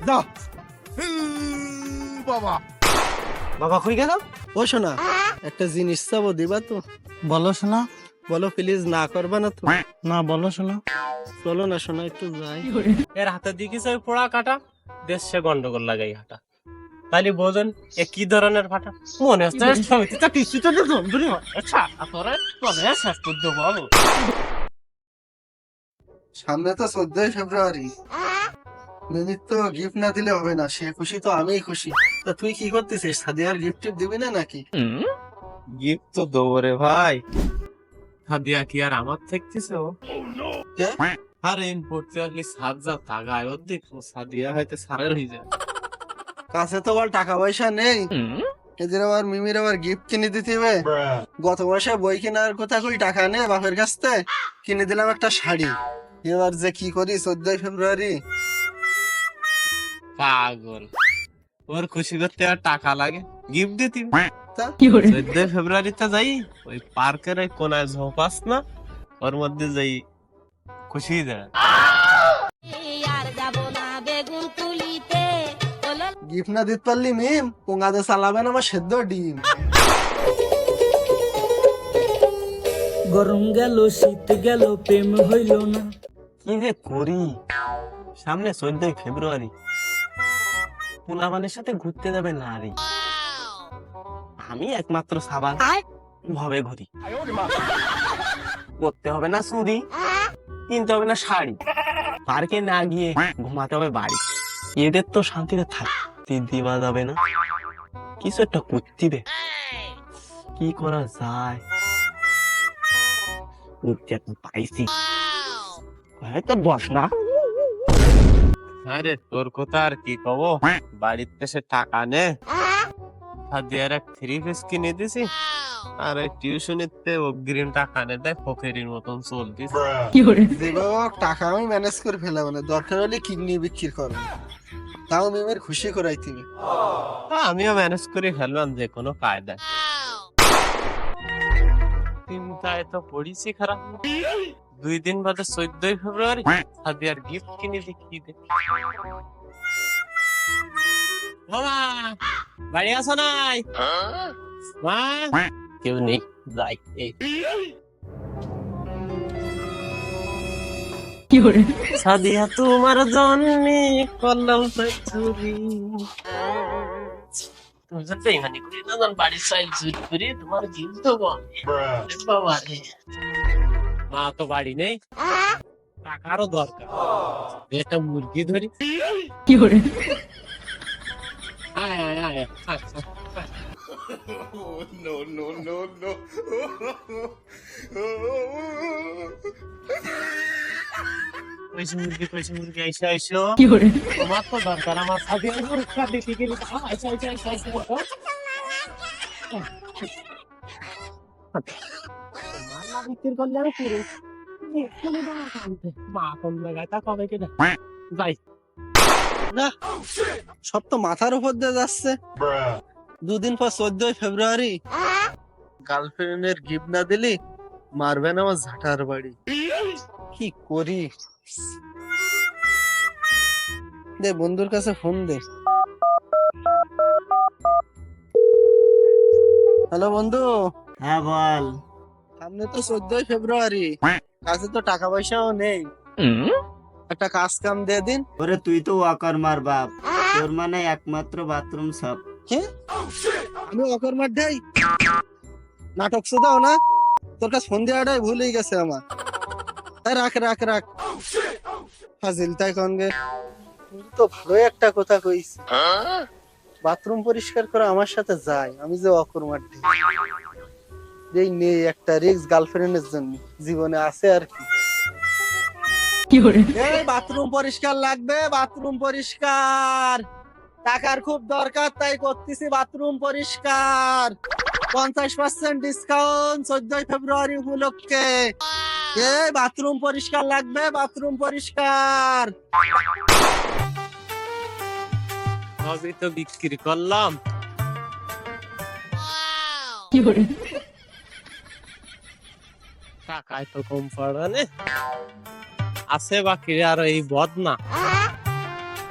যাও। বাবা বাবা কই গেল? ও শোনা, একটা জিনিস চাবো, দিবা তো? বলো শোনা। বলো প্লিজ, না করবা না তো? না বলো শোনা। চলো না শোনা, একটু যাই। এর হাতে দিকিস ওই পোড়া কাটা, দেশে গন্ডগোল লাগাই হাঁটা। তাইলে বোঝেন এ কি ধরনের ফাটা। মনে হচ্ছে সমিতিটা কিছুটা জমজুরি আচ্ছা তোরে তোরে শেষ করে দেবো আমি। সামনে তো 14ই ফেব্রুয়ারি, মিনিট তো গিফট না দিলে হবে না। সে খুশি তো আমিই খুশি। তা তুই কি করতেছিস? সাদিয়ার গিফট টিফট দিবি না নাকি? গিফট তো দেবো রে ভাই। সাদিয়া কি আর আমার থাকতেছে ও? কে? আরে পড়তে আসলে সাত যা তাগায় ও দেখো সাদিয়া হয়তো সারের হয়ে যায়। কাছে তো বল টাকা পয়সা নেই, এদের আবার মিমির আবার গিফট কিনে দিতে হবে। গত মাসে বই কেনার কথা কই টাকা নেই বাপের কাছ থেকে, কিনে দিলাম একটা শাড়ি। এবার যে কি করি 14ই ফেব্রুয়ারি। পাগল, ওর খুশি করতে আর টাকা লাগে, গিফট দিতে। তা 14 ফেব্রুয়ারিতে যাই ওই পার্কের ওই কোনায় ঝোপাস না, ওর মধ্যে যাই খুশি যায়। গিফট না দিতে পারলি মিম, পোঙাতে চালাবেন আমার সেদ্ধ ডিম। গরম গেল শীত গেল প্রেম হইল না। কি যে করি, সামনে 14 ফেব্রুয়ারি, পোলাবানের সাথে ঘুরতে যাবে নারী, আমি একমাত্র সাবান ভবে ঘুরি। করতে হবে না চুরি, কিনতে হবে না শাড়ি, পার্কে না গিয়ে ঘুমাতে হবে বাড়ি। এদের তো শান্তিতে থাকতে দিবা যাবে না, কিছু একটা করতে হবে। কি করা যায়, উঠতে একটা পাইছি, হয়তো বস না। আরে তোর কথা আর কি কব, বাড়িতে সে টাকা নে, সাদিয়ার এক 3 পিস কিনে দিছি, আর এই টিউশনিতে অগ্রিম টাকা নে দেয়, ফকিরের মতন চলতিস। যেভাবে টাকা আমি ম্যানেজ করে ফেলাম, মানে দরকার হলে কিডনি বিক্রি করবো, তাও মিমের খুশি করাইতে হবে। আমিও ম্যানেজ করে ফেললাম যে কোনো কায়দায়। চিন্তায় তো পড়িছি খারাপ। 2 দিন বাদে 14ই ফেব্রুয়ারি, সাদিয়ার গিফট কিনে দেখি দে। মামা বাড়ি আসো নাই? মা কেউ নেই, যাই। সাদিয়া তোমার জন্যে করলাম তো চুরি, তুমি তো বেইমানি করি না, বাড়ির সাইড চুরি করি তোমার গিফট দেবো বাবা রে। মা তো বাড়ি নেই, টাকারও দরকার, একটা মুরগি ধরি। আয় আয় আয় আয়, আয়। কইছে মুরগি আইসা আইসো, তোমার তো দরকার, আমার সাথে পরীক্ষা দিতে গেলে আইসা আইসা আইসা আইসা। মালা বিক্রি করলে আর পুরো মা কোন জায়গায় তা কবে কেনা যাই না, সব তো মাথার উপর দিয়ে যাচ্ছে। 2 দিন পর 14ই ফেব্রুয়ারি, গার্লফ্রেন্ডের গিফট না দিলি মারবেন আমার ঝাঁটার বাড়ি। কি করি, দে বন্ধুর কাছে ফোন দে। হ্যালো বন্ধু। হ্যাঁ বল। সামনে তো 14ই ফেব্রুয়ারি, কাছে তো টাকা পয়সাও নেই, একটা কাজ কাম দিয়ে দিন। ওরে তুই তো ওয়াকার বাপ, তোর মানে একমাত্র বাথরুম সাপ। কি? আমি অকর্মার দেই নাটক শুধাও না, তোর কাছে ফোন দেওয়াটাই ভুলেই গেছে আমার। এই রাখ রাখ রাখ, ফাজিল তাই কন গে। তুই তো ভালোই একটা কথা কইস, বাথরুম পরিষ্কার করে আমার সাথে যাই, আমি যে অকর্মার দেই নেই একটা রিক্স গার্লফ্রেন্ডের জন্য, জীবনে আছে আর কি। এই বাথরুম পরিষ্কার লাগবে, বাথরুম পরিষ্কার, টাকার খুব দরকার তাই করতেছি বাথরুম পরিষ্কার। 50% ডিসকাউন্ট 14ই ফেব্রুয়ারি উপলক্ষে। এই বাথরুম পরিষ্কার লাগবে, বাথরুম পরিষ্কার। সবই তো বিক্রি করলাম, টাকায় তো কম পড়ে আছে বাকি আর এই বদনা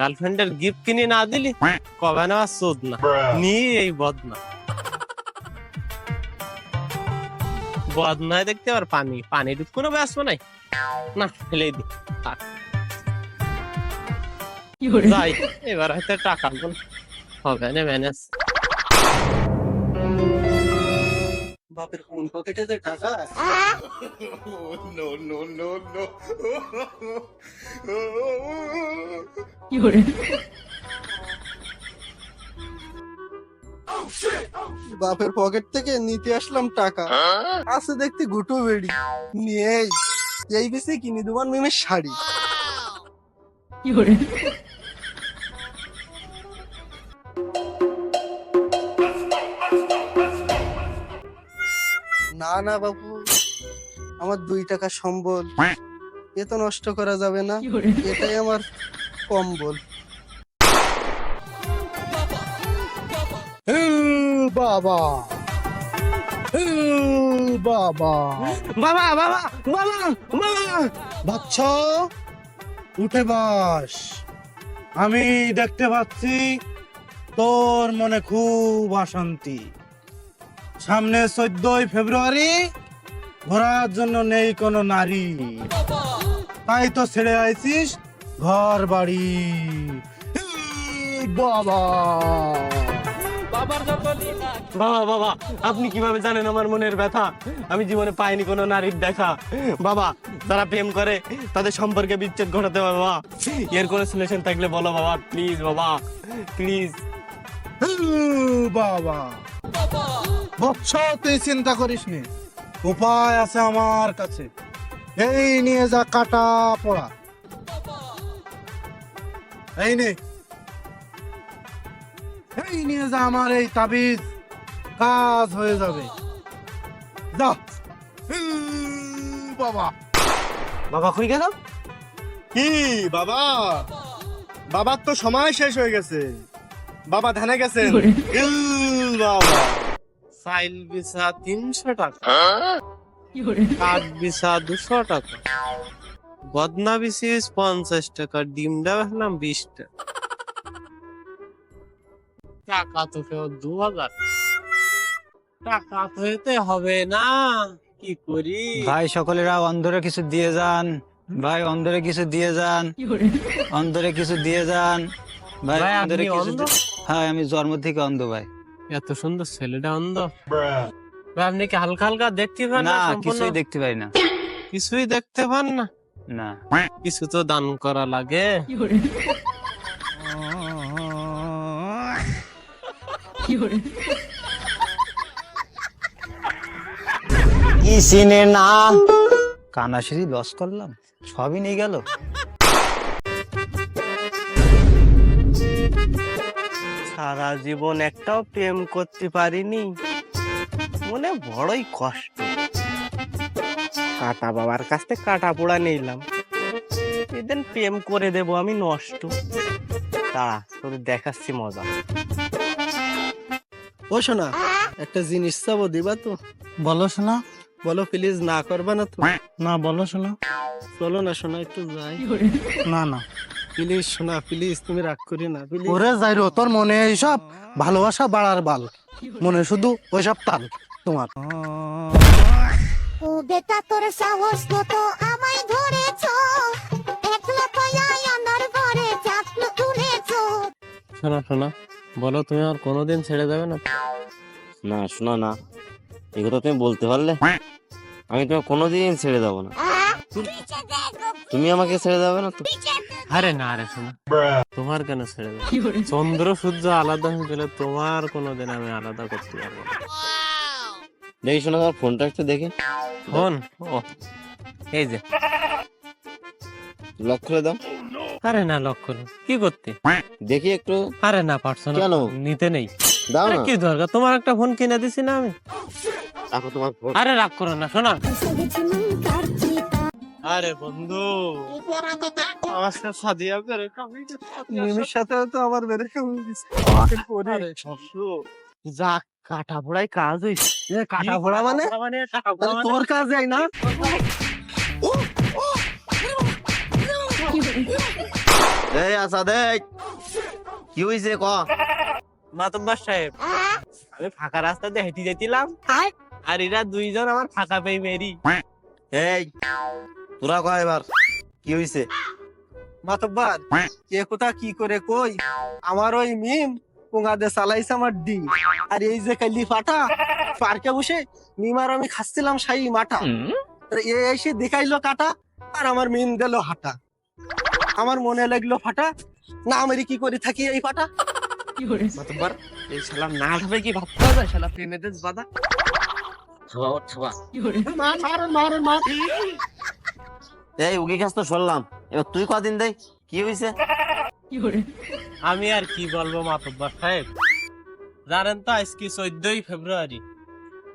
গার্লফ্রেন্ডের গিফট কিনে না দিলি কবে না শোধ না নিয়ে এই বদনা বদনায় দেখতে আবার পানি ডুব কোনো ব্যস্ত নাই না ফেলে দি থাক। যাই এবার হয়তো টাকা গুলো হবে না ম্যানেজ। বাপের কোন পকেটে যে টাকা বাপের পকেট থেকে নিতে আসলাম টাকা, আছে দেখতে গুটো বেড়ি নিয়ে এই বেশি কিনে দেবার মেমের শাড়ি। না না বাবু, আমার 2 টাকা সম্বল, এ তো নষ্ট করা যাবে না, এটাই আমার কম্বল। বাবা বাবা বাবা বাবা বাবা বাবা বাচ্চা উঠে বস। আমি দেখতে পাচ্ছি তোর মনে খুব অশান্তি। সামনে 14ই ফেব্রুয়ারি, ঘোরার জন্য নেই কোনো নারী, তাই তো ছেড়ে আইছিস ঘর বাড়ি। বাবা বাবা বাবা আপনি কিভাবে জানেন আমার মনের ব্যথা? আমি জীবনে পাইনি কোনো নারীর দেখা। বাবা যারা প্রেম করে তাদের সম্পর্কে বিচ্ছেদ ঘটাতে হবে বাবা, এর কোনো সলিউশন থাকলে বলো বাবা, প্লিজ বাবা প্লিজ। বাবা বৎস, তুই চিন্তা করিস নি, উপায় আছে আমার কাছে। এই নিয়ে যা কাটা পড়া, এই নে, এই নিয়ে যা আমার এই তাবিজ, কাজ হয়ে যাবে। যা বাবা। বাবা কই গেল? কি বাবা? বাবার তো সময় শেষ হয়ে গেছে, বাবা ধানে গেছেন। বাবা সাইল বিছা 300 টাকা, কাঠ বিছা 200 টাকা, বদনা বিছিস 50 টাকা, ডিমটা হলাম 20 টাকা, টাকা তো কেউ 2000 টাকা তো এতে হবে না, কি করি? ভাই সকলেরা অন্ধরে কিছু দিয়ে যান, ভাই অন্ধরে কিছু দিয়ে যান, অন্ধরে কিছু দিয়ে যান ভাই, ভাই, অন্ধরে আপনি কিছু অন্ধ? হ্যাঁ আমি জন্ম থেকে অন্ধ ভাই। এত সুন্দর ছেলেটা অন্ধ? ভাই আপনি কি হালকা হালকা দেখতে পান না না? সম্পূর্ণ কিছুই দেখতে পাই না। কিছুই দেখতে পান না? না কিছু তো দান করা লাগে। কি সিনে না কানাশিরি লস করলাম, সবই নিয়ে গেল। সারা জীবন একটাও প্রেম করতে পারিনি, মনে বড়ই কষ্ট। কাটা বাবার কাছ থেকে কাটা পোড়া নিলাম, এদিন প্রেম করে দেব আমি নষ্ট। দাঁড়া তোর দেখাচ্ছি মজা। ও শোনা, একটা জিনিস চাবো, দিবা তো? বলো শোনা। বলো প্লিজ, না করবা না তো? না বলো শোনা। চলো না শোনা, একটু যাই। না না প্লিজ শোনা, প্লিজ তুমি রাগ করি না, প্লিজ। ওরে যাইরো, তোর মনে এইসব ভালোবাসা বাড়ার বাল, মনে শুধু ওইসব তাল তোমার। ও বেটা তোর সাহস কত আমায় ধরেছো, একলা পায়া আন্ধার ঘরে চাকলু তুলেছো। শোনা শোনা, বলো তুমি আর কোনোদিন ছেড়ে যাবে না? না শোনা না, এই কথা তুমি বলতে পারলে আমি তোমাকে কোনোদিন ছেড়ে যাবো না। তুমি আমাকে ছেড়ে যাবে না তো? আরে না রে শোনা, তোমার কেন ছেড়ে যাবে? চন্দ্র সূর্য আলাদা হয়ে গেলে তোমার কোনোদিন আমি আলাদা করতে পারবো না। দেখি শোনা, তোমার ফোনটা একটু দেখে। ফোন? ও এই যে। লক করে দাও। আরে না, লক করো কি করতে? দেখি একটু। আরে না, পারছো না, কেন? নিতে নেই। দাও আরে না। কি দরকার, তোমার একটা ফোন কিনে দিছি না আমি। রাখো তোমার ফোন। আরে রাগ করো না শোনা। আরে বন্ধু, আমার সাথে সাদিয়া করে মিমির সাথে তো আমার বেড়ে যা কাটা পোড়াই কাজ হইছে। কাটা ফোড়া মানে? কাটা পোড়া মানে? তোর কাজ যাই না। এই আসাদ, এই কি হয়েছে ক? মাতব্বর সাহেব, আমি ফাঁকা রাস্তা দিয়ে হেঁটে যেছিলাম, আর এরা দুইজন আমার ফাঁকা পেয়ে মেরি। এই তোরা কয় এবার কি হয়েছে? মাতব্বার এ কথা কি করে কই, আমার ওই মিম পোঙাদে চালাইছে আমার ডি। আর এই যে কালি ফাটা পার্কে বসে মিম আর আমি খাচ্ছিলাম সাই মাঠা, আর এ এসে দেখাইলো কাটা, আর আমার মিম দিল হাঁটা। আমার মনে লাগলো ফাটা, না আমি কি করে থাকি এই ফাটা। মাতব্বর, এই শালা না হবে কি ভাত খাওয়া যায়? শালা প্রেমেদের বাধা। এই উকি কাজ তো শুনলাম, এবার তুই কদিন দেয় কি হয়েছে? আমি আর কি বলবো মাতব্বর সাহেব, জানেন তো আজকে 14ই ফেব্রুয়ারি,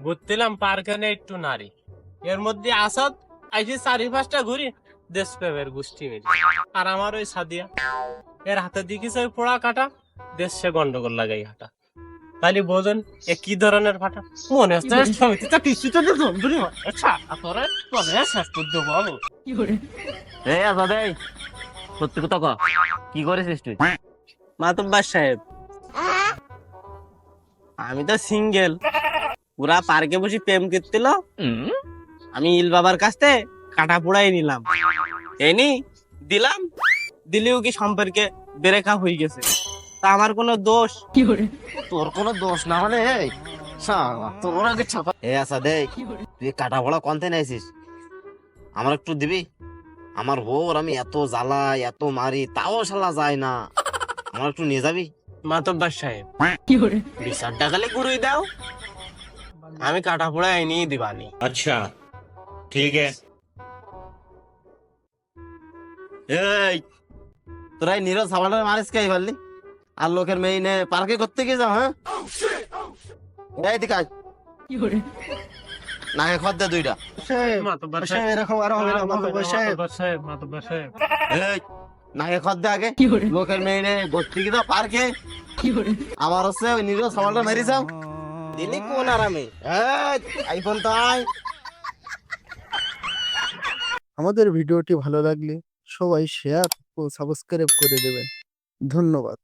ঘুরছিলাম পার্কে নিয়ে একটু নারী, এর মধ্যে আসাদ আইসি 4-5টা ঘুরি দেশপ্রেমের গোষ্ঠী মিলে, আর আমার ওই সাদিয়া, এর হাতে দিকিছে ওই পোড়া কাটা, দেশে গন্ডগোল লাগাই হাঁটা। তাহলে বোঝেন এ কি ধরনের ফাটা। মনে হচ্ছে সমিতিটা কিছুতে জমজুরি আচ্ছা তোরে তোরে শেষ করে দেবো আমি। এই আসাদ, এই সত্যি কথা ক, কি করেছিস তুই? মাতব্বর সাহেব, আমি তো সিঙ্গেল, পুরা পার্কে বসে প্রেম করছিল, আমি ইল বাবার কাছ থেকে কাটা পোড়াই নিলাম, এনি দিলাম, দিলেও কি সম্পর্কে ব্রেকআপ হয়ে গেছে, তা আমার কোনো দোষ? তোর কোনো দোষ না মানে এই শালা, তোর আগে ছাপা। এই আসাদ, এই তুই কাটা পড়া কন্তে নাইছিস, আমার একটু দিবি? আমার হোর আমি এত জ্বালাই এত মারি তাও শালা যায় না, আমার একটু নিয়ে যাবি? মাতব্বর সাহেব, 20 টাকালে গুরুই দাও, আমি কাটা পোড়া এনে দিবানি। अच्छा ठीक है। এই তোরা এই নীরজ সাবানটা মারিস কে পারলি? আর লোকের মেয়ে নে পার্কে করতে গিয়ে যাও, হ্যাঁ? এই দিকে আয়। নাকে খদ দে 2টা। মাতব্বর সাহেব, এরকম আর হবে না মাতব্বর সাহেব। মাতব্বর সাহেব, এই নাকে খদ দে আগে। লোকের মেয়ে নে ঘুরতে গিয়ে যাও পার্কে, আবার হচ্ছে ওই নীরজ সাবানটা মেরে যাও। দিলি কোন আরামে? এই আইফোন তো আয়। আমাদের ভিডিওটি ভালো লাগলে সবাই শেয়ার ও সাবস্ক্রাইব করে দেবেন। ধন্যবাদ।